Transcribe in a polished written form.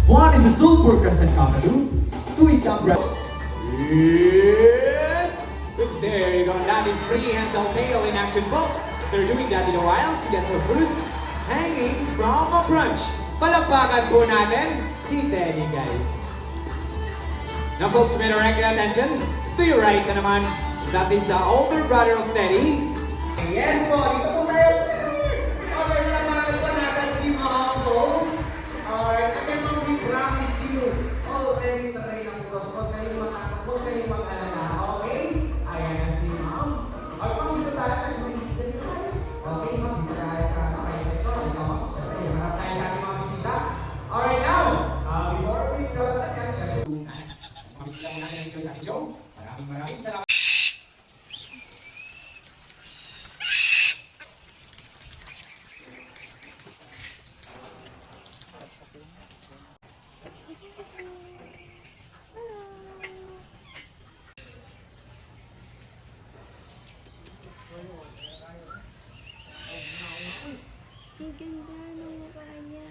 One is a Sulfur Crescent Cockatoo, two is the Umbrella. There you go, that is three-handle tail in action both. They're doing that in the wild to get some fruits hanging from a branch. Palakpakan po natin si Teddy, guys. Now folks, may direct your attention to your right na naman. That is the older brother of Teddy. Yes po, dito po tayo sa okay, nalaman po natin si mga folks. Alright, again po, we promise you. Oh, Teddy, taray ng cross. Huwag kayong matakot, huwag kayong mag-alala. Okay? Ayan na si ma'am. Okay, ma'am, dito tayo. Okay, ma'am, dito tayo sa tricycle. Ikaw, ma'am, syempre, harap tayo sa ating mga bisita. Alright, now, before we go to the end, syempre, mga bisita po natin sa ating show. Maraming salamat. Ang ganda ng mukha niya.